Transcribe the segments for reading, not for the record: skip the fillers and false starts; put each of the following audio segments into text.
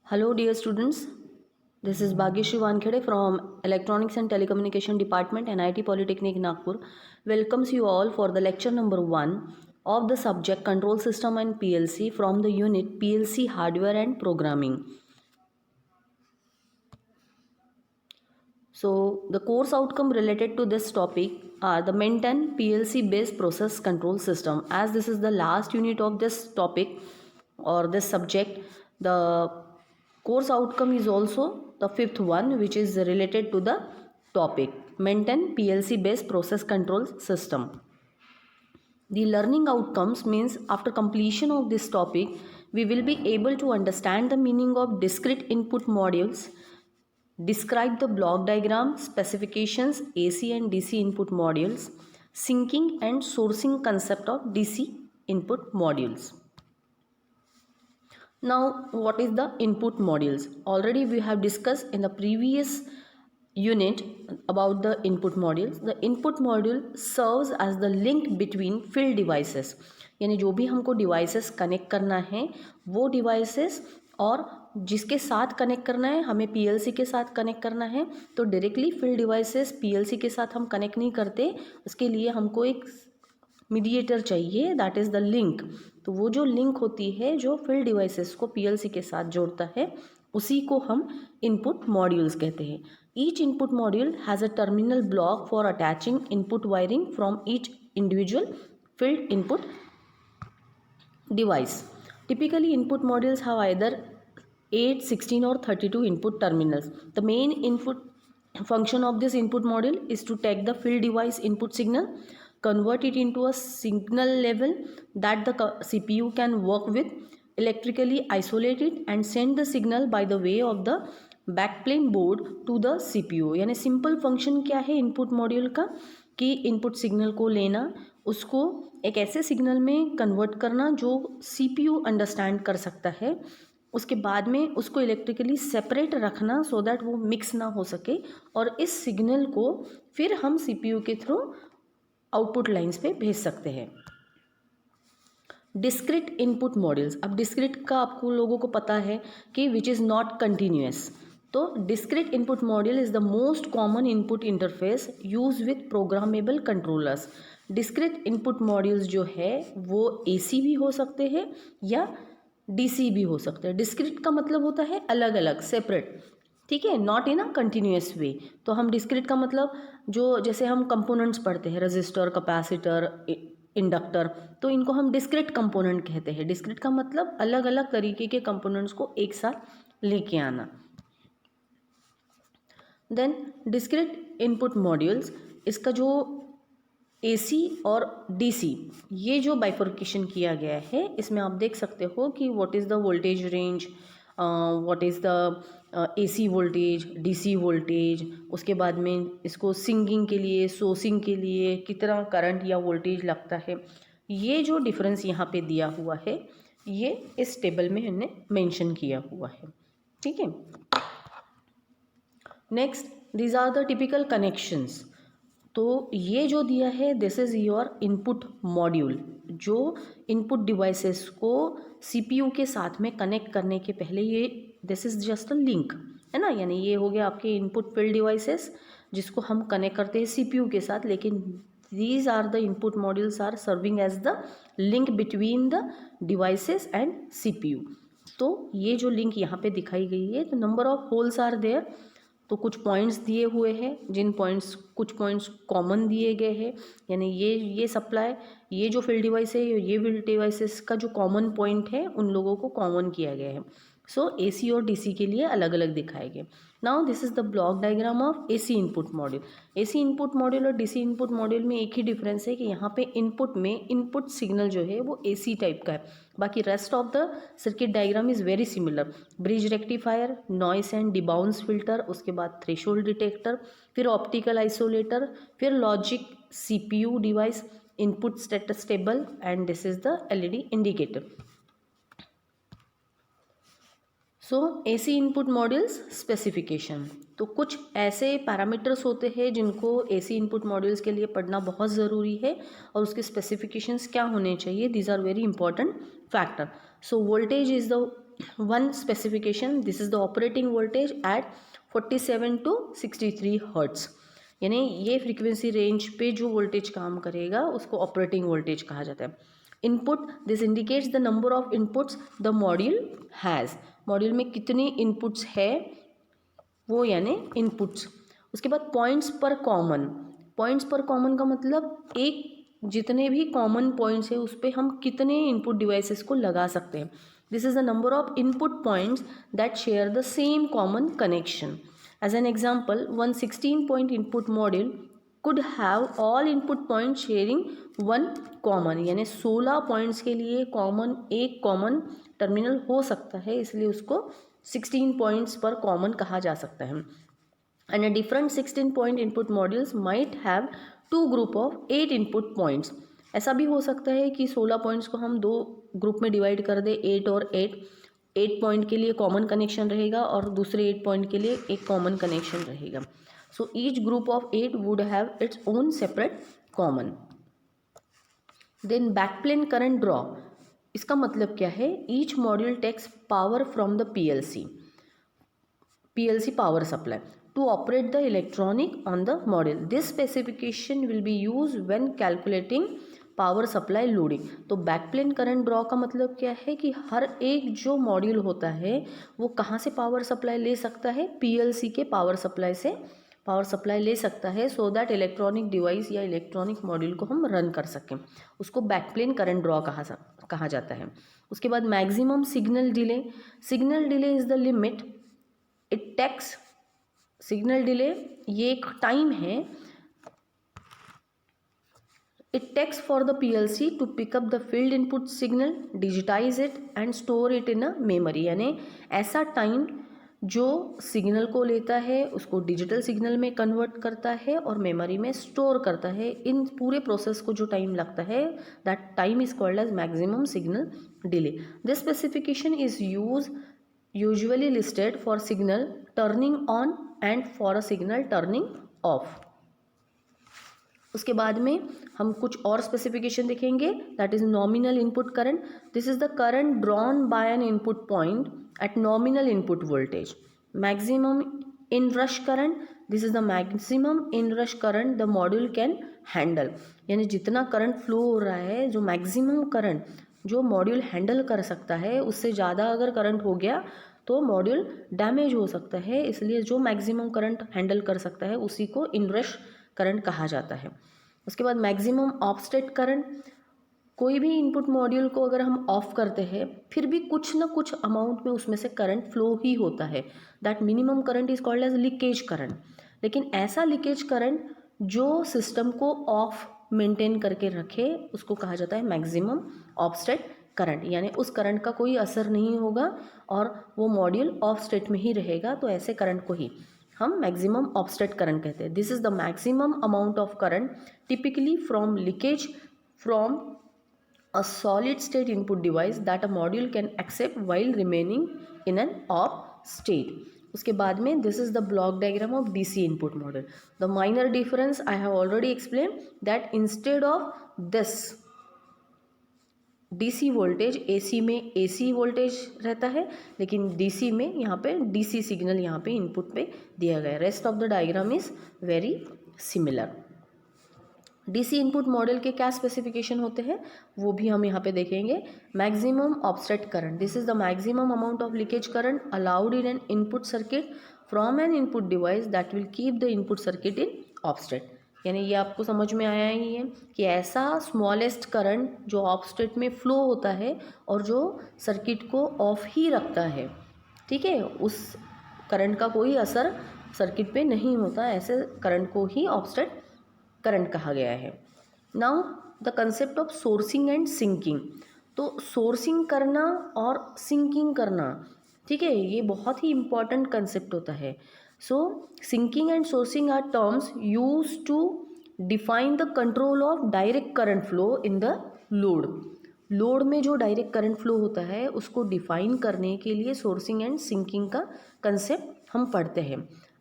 Hello dear students, this is Bhagyashree Wankhede from Electronics and Telecommunication Department, NIT Polytechnic Nagpur. Welcomes you all for the lecture number 1 of the subject Control System and PLC from the unit PLC Hardware and Programming. So the course outcome related to this topic are the maintain PLC based process control system. As this is the last unit of this topic or this subject, the course outcome is also the fifth one, which is related to the topic maintain PLC based process control system. The learning outcomes means after completion of this topic, we will be able to understand the meaning of discrete input modules, describe the block diagram, specifications, AC and DC input modules, syncing and sourcing concept of DC input modules. Now, what is the input modules? Already we have discussed in the previous unit about the input modules. The input module serves as the link between field devices. यानी जो भी हमको devices connect करना है वो devices और जिसके साथ कनेक्ट करना है, हमें PLC के साथ कनेक्ट करना है तो डायरेक्टली फील्ड डिवाइसेस PLC के साथ हम कनेक्ट नहीं करते. उसके लिए हमको एक मीडिएटर चाहिए, दैट इज़ द लिंक. तो वो जो लिंक होती है जो फील्ड डिवाइसेस को PLC के साथ जोड़ता है उसी को हम इनपुट मॉड्यूल्स कहते हैं. Each input module has a terminal block for attaching input wiring from each individual field input device. Typically, input modules have either 8, 16 or 32 input terminals. The main input function of this input module is to take the field device input signal, convert it into a signal level that the CPU can work with, electrically isolate it and send the signal by the way of the backplane board to the CPU. यानी simple function क्या है input module का कि input signal को लेना, उसको एक ऐसे सिग्नल में कन्वर्ट करना जो CPU अंडरस्टैंड कर सकता है, उसके बाद में उसको इलेक्ट्रिकली सेपरेट रखना सो दैट वो मिक्स ना हो सके और इस सिग्नल को फिर हम CPU के थ्रू आउटपुट लाइंस पे भेज सकते हैं. Discrete input modules. अब डिस्क्रिट का आपको लोगों को पता है कि विच इज़ नॉट कंटिन्यूअस. तो discrete input module is the most common input interface use with programmable controllers. Discrete input modules जो है वो AC भी हो सकते हैं या DC भी हो सकते हैं. डिस्क्रिट का मतलब होता है अलग अलग, सेपरेट, ठीक है, नॉट इन अ कंटिन्यूअस वे. तो हम डिस्क्रिट का मतलब जो जैसे हम कंपोनेंट्स पढ़ते हैं, रजिस्टर, कैपेसिटर, इंडक्टर, तो इनको हम डिस्क्रिट कंपोनेंट कहते हैं. डिस्क्रिट का मतलब अलग अलग तरीके के कंपोनेंट्स को एक साथ लेके आना. देन डिस्क्रिट इनपुट मॉड्यूल्स, इसका जो AC और DC ये जो बाइफर्केशन किया गया है इसमें आप देख सकते हो कि what is the voltage range, what is the AC voltage, DC voltage, उसके बाद में इसको सिंगिंग के लिए, सोर्सिंग के लिए कितना करंट या वोल्टेज लगता है. ये जो डिफरेंस यहाँ पे दिया हुआ है ये इस टेबल में हमने मेंशन किया हुआ है, ठीक है. Next, these are the typical connections. तो ये जो दिया है this is your input module, जो इनपुट डिवाइसेस को CPU के साथ में कनेक्ट करने के पहले ये this is just a link है ना. यानी ये हो गया आपके इनपुट फील्ड डिवाइसेस जिसको हम कनेक्ट करते हैं CPU के साथ, लेकिन these are the input modules are serving as the link between the devices and CPU. तो ये जो लिंक यहाँ पे दिखाई गई है, तो number of holes are there. तो कुछ पॉइंट्स दिए हुए हैं, जिन पॉइंट्स कुछ पॉइंट्स कॉमन दिए गए हैं, यानी ये सप्लाई, ये जो फील्ड डिवाइस है, ये फील्ड डिवाइसेस का जो कॉमन पॉइंट है उन लोगों को कॉमन किया गया है. सो AC और DC के लिए अलग अलग दिखाए गए. Now this is the block diagram of AC input module. AC input module और DC इनपुट मॉड्यूल में एक ही डिफरेंस है कि यहाँ पे इनपुट में इनपुट सिग्नल जो है वो AC टाइप का है, बाकी rest of the circuit diagram is very similar. Bridge rectifier, noise and debounce filter, उसके बाद थ्रेशोल्ड डिटेक्टर, फिर ऑप्टिकल आइसोलेटर, फिर logic CPU device, input status table and this is the LED indicator. So AC input modules specification. तो कुछ ऐसे parameters होते हैं जिनको AC इनपुट मॉड्यूल्स के लिए पढ़ना बहुत ज़रूरी है और उसके स्पेसिफिकेशंस क्या होने चाहिए. These are very important factor. So voltage is the one specification, this is the operating voltage at 47 to 63 hertz, यानी ये फ्रीक्वेंसी रेंज पे जो वोल्टेज काम करेगा उसको ऑपरेटिंग वोल्टेज कहा जाता है. Input, this indicates the number of inputs the module has, module में कितने इनपुट्स है वो यानी इनपुट्स. उसके बाद पॉइंट्स पर कॉमन, पॉइंट्स पर कॉमन का मतलब एक जितने भी कॉमन पॉइंट्स है उस पर हम कितने इनपुट डिवाइसेस को लगा सकते हैं. This is the number of input points that share the same common connection. As an example, 116 point input module could have all input point sharing one common, यानी 16 पॉइंट्स के लिए कॉमन एक common terminal हो सकता है, इसलिए उसको 16 points पर कॉमन कहा जा सकता है. And a different 16 point input modules might have two group of 8 input points. ऐसा भी हो सकता है कि 16 पॉइंट्स को हम दो ग्रुप में डिवाइड कर दे, 8 और 8 पॉइंट के लिए कॉमन कनेक्शन रहेगा और दूसरे 8 पॉइंट के लिए एक कॉमन कनेक्शन रहेगा. So each group of 8 would have its own separate common. Then backplane current draw, इसका मतलब क्या है? Each module takes power from the PLC power supply to operate the electronic on the module. This specification will be used when calculating power supply loading. तो backplane current draw का मतलब क्या है कि हर एक जो मॉड्यूल होता है वो कहाँ से पावर सप्लाई ले सकता है? PLC के पावर सप्लाई से पावर सप्लाई ले सकता है, सो दैट इलेक्ट्रॉनिक डिवाइस या इलेक्ट्रॉनिक मॉड्यूल को हम रन कर सकें. उसको बैकप्लेन करंट ड्रॉ कहा जाता है. उसके बाद maximum signal delay, signal delay is the limit it takes, signal delay ये एक टाइम है, it takes for the PLC to pick up the field input signal, digitize it and store it in a memory. यानी ऐसा time जो signal को लेता है उसको डिजिटल सिग्नल में कन्वर्ट करता है और मेमोरी में स्टोर करता है. इन पूरे प्रोसेस को जो टाइम लगता है that time is called as maximum signal delay. This specification is usually listed for signal turning on and for a signal turning off. उसके बाद में हम कुछ और स्पेसिफिकेशन देखेंगे. That is nominal input current. This is the current drawn by an input point at nominal input voltage. Maximum inrush current, this is the maximum inrush current the module can handle. यानी जितना current flow हो रहा है, जो maximum current जो module handle कर सकता है, उससे ज़्यादा अगर करंट हो गया तो मॉड्यूल डैमेज हो सकता है. इसलिए जो मैक्सिमम करंट हैंडल कर सकता है उसी को इनरश करंट कहा जाता है. उसके बाद मैक्सिमम ऑफसेट करंट, कोई भी इनपुट मॉड्यूल को अगर हम ऑफ करते हैं फिर भी कुछ ना कुछ अमाउंट में उसमें से करंट फ्लो ही होता है. That minimum current is called as leakage current. लेकिन ऐसा लीकेज करंट जो सिस्टम को ऑफ मेंटेन करके रखे उसको कहा जाता है मैक्सिमम ऑफसेट करंट. यानी उस करंट का कोई असर नहीं होगा और वो मॉड्यूल ऑफ स्टेट में ही रहेगा, तो ऐसे करंट को ही हम मैक्सिमम ऑफसेट करंट कहते हैं. This is the maximum amount of current typically from leakage from a solid state input device that a module can accept while remaining in an off state. उसके बाद में this is the block diagram of DC input model. The minor difference I have already explain that instead of this DC voltage, AC में AC voltage रहता है, लेकिन DC में यहाँ पे DC सिग्नल यहाँ पे इनपुट पे दिया गया है. Rest of the diagram is very similar. DC input model के क्या स्पेसिफिकेशन होते हैं वो भी हम यहाँ पे देखेंगे. Maximum offset current, this is the maximum amount of leakage current allowed in an input circuit from N input device that will keep the input circuit in offset. यानी ये आपको समझ में आया ही है कि ऐसा स्मॉलेस्ट करंट जो ऑफ स्टेट में फ्लो होता है और जो सर्किट को ऑफ ही रखता है, ठीक है, उस करंट का कोई असर सर्किट पे नहीं होता, ऐसे करंट को ही ऑफ स्टेट करंट कहा गया है. Now the concept of sourcing and sinking. तो सोर्सिंग करना और सिंकिंग करना, ठीक है, ये बहुत ही इम्पॉर्टेंट कंसेप्ट होता है. So sinking and sourcing are terms used to define the control of direct current flow in the load. Load में जो डायरेक्ट करंट फ्लो होता है उसको डिफाइन करने के लिए सोर्सिंग एंड सिंकिंग का कंसेप्ट हम पढ़ते हैं.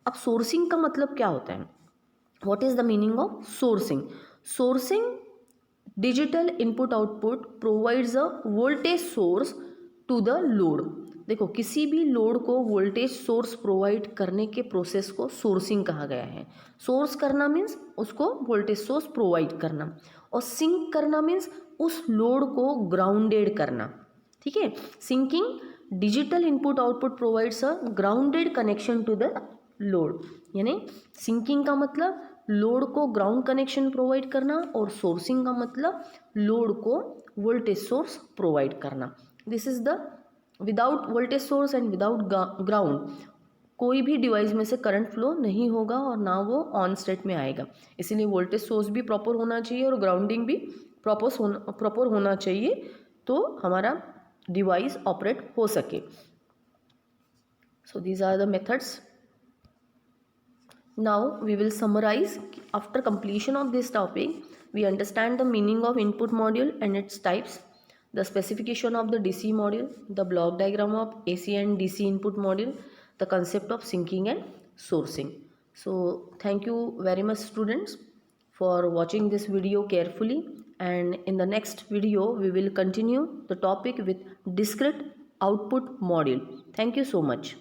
अब सोर्सिंग का मतलब क्या होता है? What is the meaning of sourcing? Sourcing digital input output provides a voltage source to the load. देखो किसी भी लोड को वोल्टेज सोर्स प्रोवाइड करने के प्रोसेस को सोर्सिंग कहा गया है। सोर्स करना मीन्स उसको वोल्टेज सोर्स प्रोवाइड करना, और सिंक करना मीन्स उस लोड को ग्राउंडेड करना। ठीक है, sinking digital input output provides a grounded connection to the load. यानी सिंकिंग का मतलब लोड को ग्राउंड कनेक्शन प्रोवाइड करना, और सोर्सिंग का मतलब लोड को वोल्टेज सोर्स प्रोवाइड करना। This is the without voltage source and without ground कोई भी डिवाइस में से करंट फ्लो नहीं होगा और ना वो ऑन स्टेट में आएगा। इसीलिए वोल्टेज सोर्स भी प्रॉपर होना चाहिए और ग्राउंडिंग भी प्रॉपर होना चाहिए, तो हमारा डिवाइस ऑपरेट हो सके। So these are the methods. Now we will summarize. After completion of this topic, we understand the meaning of input module and its types, the specification of the DC module, the block diagram of AC and DC input module, the concept of syncing and sourcing. So thank you very much students for watching this video carefully, and in the next video we will continue the topic with discrete output module. Thank you so much.